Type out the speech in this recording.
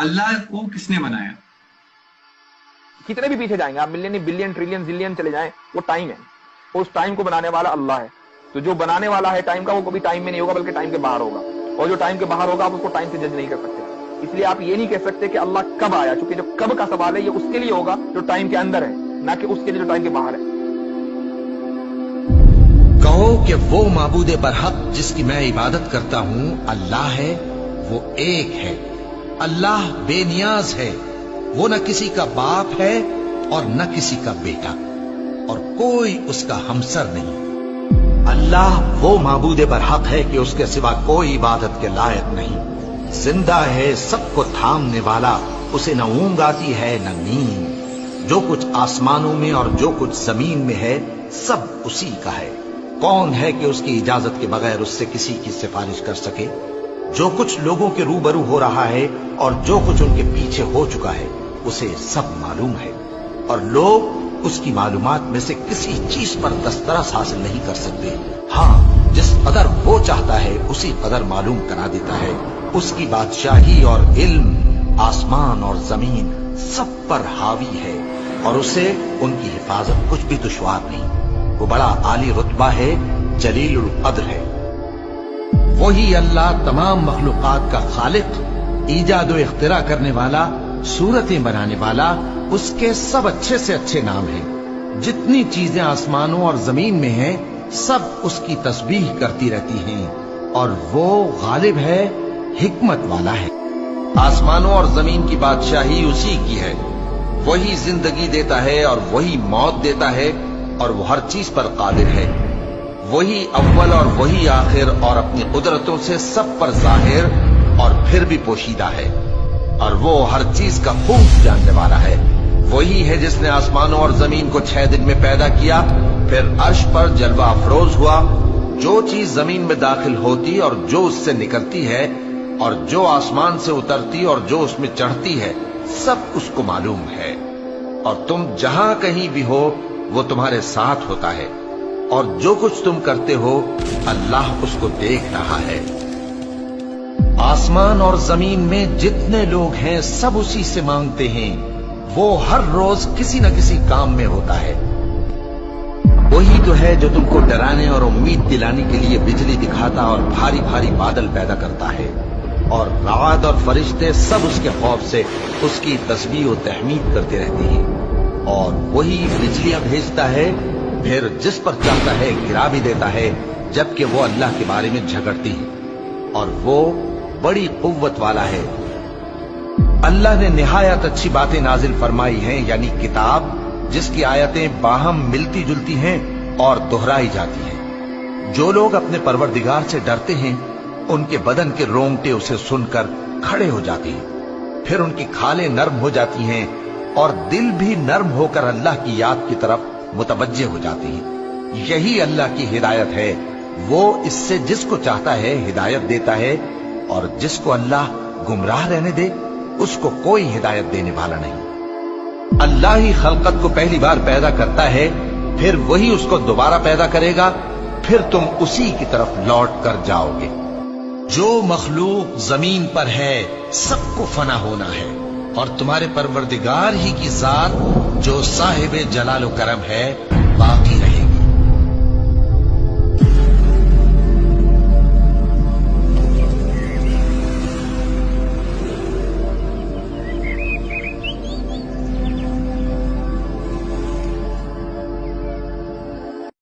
अल्लाह को किसने बनाया? कितने भी पीछे जाएंगे आप, मिलियन बिलियन ट्रिलियन जिलियन चले जाएं, वो टाइम है, उस टाइम को बनाने वाला अल्लाह है। तो जो बनाने वाला है टाइम का, वो कभी टाइम में नहीं होगा बल्कि टाइम के बाहर होगा, और जो टाइम के बाहर होगा आप उसको टाइम से जज नहीं कर सकते। इसलिए आप ये नहीं कह सकते कि अल्लाह कब आया, क्योंकि जो कब का सवाल है ये उसके लिए होगा जो टाइम के अंदर है, ना कि उसके लिए जो टाइम के बाहर है। कहो कि वो माबूदे बरहक जिसकी मैं इबादत करता हूं अल्लाह है, वो एक है। अल्लाह बेनियाज है, वो न किसी का बाप है और न किसी का बेटा, और कोई उसका हमसर नहीं। अल्लाह वो माबूदे बरहक है कि उसके सिवा कोई इबादत के लायक नहीं। जिंदा है, सबको थामने वाला, उसे न ऊंघ आती है न नींद। जो कुछ आसमानों में और जो कुछ जमीन में है सब उसी का है। कौन है कि उसकी इजाजत के बगैर उससे किसी की सिफारिश कर सके? जो कुछ लोगों के रूबरू हो रहा है और जो कुछ उनके पीछे हो चुका है उसे सब मालूम है, और लोग उसकी मालूमात में से किसी चीज पर दस्तरस हासिल नहीं कर सकते। हाँ, जिस कदर वो चाहता है उसी कदर मालूम करा देता है। उसकी बादशाही और इल्म आसमान और जमीन सब पर हावी है, और उसे उनकी हिफाजत कुछ भी दुश्वार नहीं। वो बड़ा आली रुतबा है, जलीलुल कद्र है। वही अल्लाह तमाम मखलूकात का खालिक, ईजाद व इख्तिरा करने वाला, सूरतें बनाने वाला। उसके सब अच्छे से अच्छे नाम हैं। जितनी चीजें आसमानों और जमीन में हैं सब उसकी तस्बीह करती रहती हैं, और वो गालिब है, हिकमत वाला है। आसमानों और जमीन की बादशाही उसी की है। वही जिंदगी देता है और वही मौत देता है, और वो हर चीज पर कादिर है। वही अव्वल और वही आखिर, और अपनी कुदरतों से सब पर जाहिर और फिर भी पोशीदा है, और वो हर चीज का खूब जानने वाला है। वही है जिसने आसमानों और जमीन को 6 दिन में पैदा किया, फिर अर्श पर जलवा अफरोज हुआ। जो चीज जमीन में दाखिल होती और जो उससे निकलती है, और जो आसमान से उतरती और जो उसमें चढ़ती है, सब उसको मालूम है। और तुम जहां कहीं भी हो वो तुम्हारे साथ होता है, और जो कुछ तुम करते हो अल्लाह उसको देख रहा है। आसमान और जमीन में जितने लोग हैं सब उसी से मांगते हैं। वो हर रोज किसी न किसी काम में होता है। वही तो है जो तुमको डराने और उम्मीद दिलाने के लिए बिजली दिखाता और भारी भारी बादल पैदा करता है, और रात और फरिश्ते सब उसके खौफ से उसकी तस्बीह और तहमीद करते रहते हैं। और वही बिजलियां भेजता है, फिर जिस पर चाहता है गिरा भी देता है, जबकि वो अल्लाह के बारे में झगड़ती है, और वो बड़ी कुव्वत वाला है। अल्लाह ने निहायत अच्छी बातें नाजिल फरमाई हैं, यानी किताब जिसकी आयतें बाहम मिलती जुलती हैं और दोहराई जाती हैं। जो लोग अपने परवरदिगार से डरते हैं उनके बदन के रोंगटे उसे सुनकर खड़े हो जाते हैं, फिर उनकी खालें नर्म हो जाती हैं और दिल भी नर्म होकर अल्लाह की याद की तरफ मुतवज्जे हो जाते हैं। यही अल्लाह की हिदायत है। वो इससे जिसको चाहता है हिदायत देता है, और जिसको अल्लाह गुमराह रहने दे उसको कोई हिदायत देने वाला नहीं। अल्लाह ही खलकत को पहली बार पैदा करता है, फिर वही उसको दोबारा पैदा करेगा, फिर तुम उसी की तरफ लौट कर जाओगे। जो मखलूक जमीन पर है सबको फना होना है, और तुम्हारे परवरदिगार ही की जात जो साहिब जलाल करम है बाकी